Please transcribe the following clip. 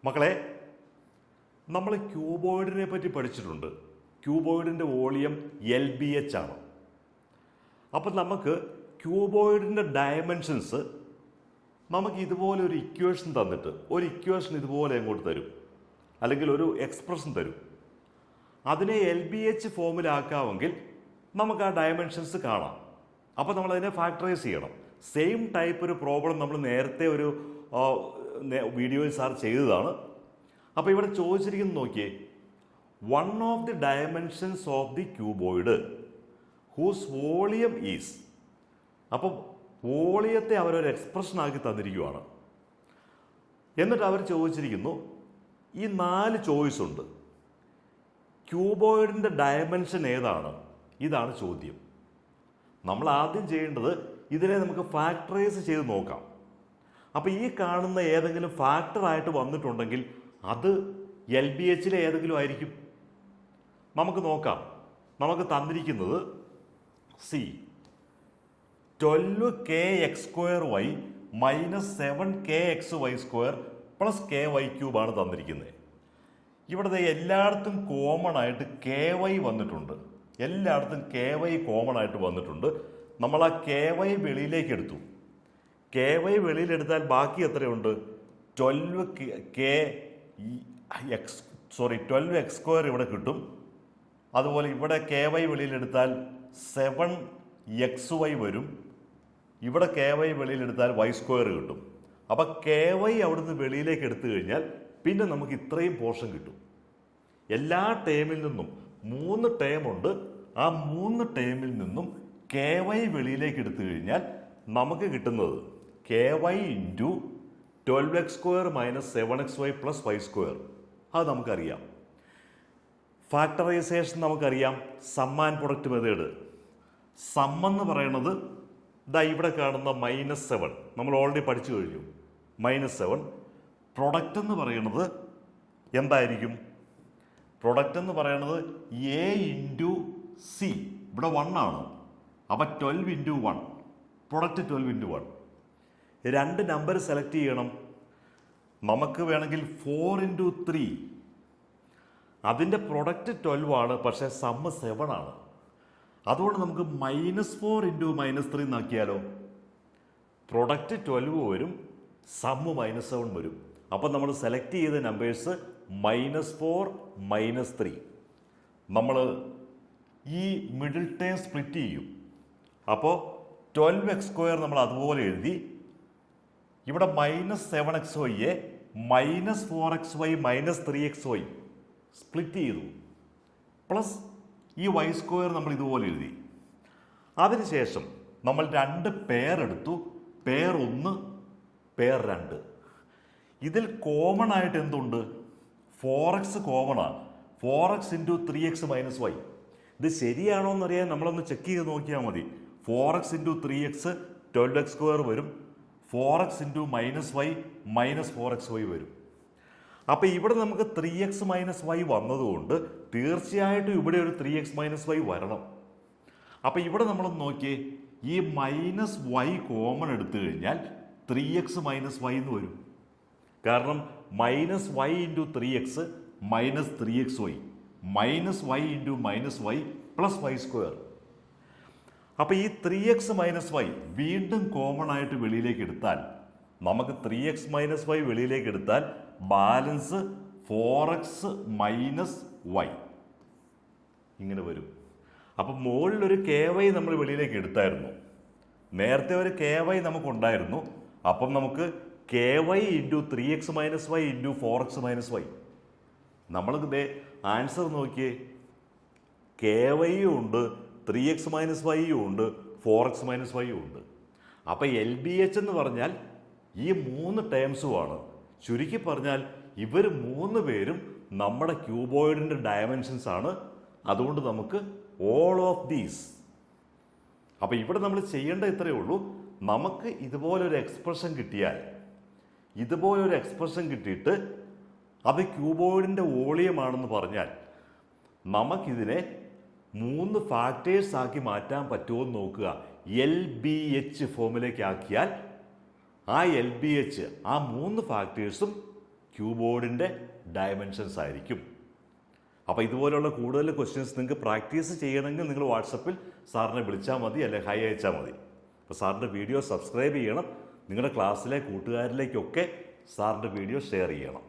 മക്കളെ, നമ്മൾ ക്യൂബോയിഡിനെ പറ്റി പഠിച്ചിട്ടുണ്ട്. ക്യൂബോയിഡിൻ്റെ വോളിയം LBH ആണ്. അപ്പം നമുക്ക് ക്യൂബോയിഡിൻ്റെ ഡയമെൻഷൻസ് നമുക്ക് ഇതുപോലെ ഒരു ഇക്വേഷൻ തന്നിട്ട് ഒരു ഇക്വേഷൻ ഇതുപോലെ അങ്ങോട്ട് തരും, അല്ലെങ്കിൽ ഒരു എക്സ്പ്രഷൻ തരും. അതിനെ LBH ഫോമിലാക്കാമെങ്കിൽ നമുക്ക് ആ ഡയമെൻഷൻസ് കാണാം. അപ്പോൾ നമ്മളതിനെ ഫാക്ടറൈസ് ചെയ്യണം. സെയിം ടൈപ്പ് ഒരു പ്രോബ്ലം നമ്മൾ നേരത്തെ ഒരു വീഡിയോയിൽ സാർ ചെയ്തതാണ്. അപ്പോൾ ഇവിടെ ചോദിച്ചിരിക്കുന്നത് നോക്കിയേ, one of the dimensions of the cuboid whose volume is. അപ്പം വോളിയത്തെ അവരൊരു എക്സ്പ്രഷൻ ആക്കി തന്നിരിക്കുകയാണ്. എന്നിട്ട് അവർ ചോദിച്ചിരിക്കുന്നു, ഈ 4 ചോയ്സ് ഉണ്ട്, ക്യൂബോയിഡിൻ്റെ ഡയമെൻഷൻ ഏതാണ്? ഇതാണ് ചോദ്യം. നമ്മൾ ആദ്യം ചെയ്യേണ്ടത് ഇതിനെ നമുക്ക് ഫാക്ടറൈസ് ചെയ്ത് നോക്കാം. അപ്പോൾ ഈ കാണുന്ന ഏതെങ്കിലും ഫാക്ടറായിട്ട് വന്നിട്ടുണ്ടെങ്കിൽ അത് LBHലെ ഏതെങ്കിലും ആയിരിക്കും. നമുക്ക് നോക്കാം. നമുക്ക് തന്നിരിക്കുന്നത് (12kx² - 7kxy² + ky³ ആണ് തന്നിരിക്കുന്നത്. ഇവിടുത്തെ എല്ലായിടത്തും കോമൺ ആയിട്ട് KY വന്നിട്ടുണ്ട്. എല്ലായിടത്തും KY കോമൺ ആയിട്ട് വന്നിട്ടുണ്ട്. നമ്മൾ ആ KY വെളിയിലേക്ക് എടുത്തു. KY വെളിയിലെടുത്താൽ ബാക്കി എത്രയുണ്ട്? 12x² ഇവിടെ കിട്ടും. അതുപോലെ ഇവിടെ KY വെളിയിലെടുത്താൽ 7xy വരും. ഇവിടെ KY വെളിയിലെടുത്താൽ y² കിട്ടും. അപ്പം KY അവിടുന്ന് വെളിയിലേക്ക് എടുത്തു കഴിഞ്ഞാൽ പിന്നെ നമുക്ക് ഇത്രയും പോർഷൻ കിട്ടും. എല്ലാ ടേമിൽ നിന്നും 3 ടേമുണ്ട്. ആ 3 ടേമിൽ നിന്നും KY വെളിയിലേക്ക് എടുത്തു കഴിഞ്ഞാൽ നമുക്ക് കിട്ടുന്നത് KY × 12x² - 7xy + y². അത് നമുക്കറിയാം. ഫാക്ടറൈസേഷൻ നമുക്കറിയാം. Sum and product method. Sum എന്ന് പറയുന്നത് ഇതാ ഇവിടെ കാണുന്ന -7 നമ്മൾ ഓൾറെഡി പഠിച്ചു കഴിഞ്ഞു. -7. പ്രൊഡക്റ്റ് എന്ന് പറയുന്നത് എന്തായിരിക്കും? പ്രൊഡക്റ്റ് എന്ന് പറയുന്നത് A × C. ഇവിടെ 1 ആണ്. അപ്പം 12 × 1. പ്രൊഡക്റ്റ് 12 × 1. 2 നമ്പർ സെലക്ട് ചെയ്യണം. നമുക്ക് വേണമെങ്കിൽ 4 × 3. അതിൻ്റെ പ്രൊഡക്റ്റ് 12 ആണ്, പക്ഷേ സമ്മ് 7 ആണ്. അതുകൊണ്ട് നമുക്ക് -4 × -3 എന്നാക്കിയാലോ? പ്രൊഡക്റ്റ് 12 വരും, സമ്മ് -7 വരും. അപ്പം നമ്മൾ സെലക്ട് ചെയ്ത നമ്പേഴ്സ് -4 -3. നമ്മൾ ഈ മിഡിൽ ടേം സ്പ്ലിറ്റ് ചെയ്യും. അപ്പോൾ 12x² നമ്മൾ അതുപോലെ എഴുതി. ഇവിടെ -7xyയെ -4xy - 3xy സ്പ്ലിറ്റ് ചെയ്തു. പ്ലസ് ഈ y² നമ്മൾ ഇതുപോലെ എഴുതി. അതിനുശേഷം നമ്മൾ 2 പെയർ എടുത്തു. Pair 1, pair 2. ഇതിൽ കോമൺ ആയിട്ട് എന്തുണ്ട്? 4x കോമണാണ്. 4x × 3x - y. ഇത് ശരിയാണോ എന്നറിയാൻ നമ്മളൊന്ന് ചെക്ക് ചെയ്ത് നോക്കിയാൽ മതി. 4x × 3x 12x² വരും. 4x × -y -4xy വരും. അപ്പോൾ ഇവിടെ നമുക്ക് 3x - y വന്നതുകൊണ്ട് തീർച്ചയായിട്ടും ഇവിടെ ഒരു 3x - y വരണം. അപ്പോൾ ഇവിടെ നമ്മളൊന്ന് നോക്കിയേ, ഈ -y കോമൺ എടുത്തു കഴിഞ്ഞാൽ 3x - y എന്ന് വരും. കാരണം -y × 3x -3xy -y × -y + y². അപ്പോൾ ഈ 3x - y വീണ്ടും കോമൺ ആയിട്ട് വെളിയിലേക്ക് എടുത്താൽ നമുക്ക് 3x - y വെളിയിലേക്ക് എടുത്താൽ ബാലൻസ് 4x - y ഇങ്ങനെ വരും. അപ്പം മുകളിലൊരു KY നമ്മൾ വെളിയിലേക്ക് എടുത്തായിരുന്നു. നേരത്തെ ഒരു KY നമുക്കുണ്ടായിരുന്നു. അപ്പം നമുക്ക് KY × 3x - y × 4x - y. നമ്മൾക്ക് ആൻസർ നോക്കിയേ, KY ഉണ്ട്, 3x - y ഉണ്ട്, 4x - y ഉണ്ട്. അപ്പം LBH എന്ന് പറഞ്ഞാൽ ഈ 3 ടേംസുമാണ്. ചുരുക്കി പറഞ്ഞാൽ ഇവർ 3 പേരും നമ്മുടെ ക്യൂബോയിഡിൻ്റെ ഡയമെൻഷൻസ് ആണ്. അതുകൊണ്ട് നമുക്ക് ഓൾ ഓഫ് ദീസ്. അപ്പം ഇവിടെ നമ്മൾ ചെയ്യേണ്ട ഇത്രയേ ഉള്ളൂ. നമുക്ക് ഇതുപോലൊരു എക്സ്പ്രഷൻ കിട്ടിയിട്ട് അത് ക്യൂബോയിഡിൻ്റെ വോളിയമാണെന്ന് പറഞ്ഞാൽ നമുക്കിതിനെ 3 ഫാക്ടേഴ്സ് ആക്കി മാറ്റാൻ പറ്റുമോ എന്ന് നോക്കുക. LBH ഫോമിലേക്ക് ആക്കിയാൽ ആ LBH ആ 3 ഫാക്ടേഴ്സും ക്യൂബോർഡിൻ്റെ ഡയമെൻഷൻസ് ആയിരിക്കും. അപ്പോൾ ഇതുപോലെയുള്ള കൂടുതൽ ക്വസ്റ്റ്യൻസ് നിങ്ങൾക്ക് പ്രാക്ടീസ് ചെയ്യണമെങ്കിൽ നിങ്ങൾ വാട്സപ്പിൽ സാറിനെ വിളിച്ചാൽ മതി, അല്ലെങ്കിൽ ഹൈ അയച്ചാൽ മതി. അപ്പോൾ സാറിൻ്റെ വീഡിയോ സബ്സ്ക്രൈബ് ചെയ്യണം. നിങ്ങളുടെ ക്ലാസ്സിലെ കൂട്ടുകാരിലേക്കൊക്കെ സാറിൻ്റെ വീഡിയോ ഷെയർ ചെയ്യണം.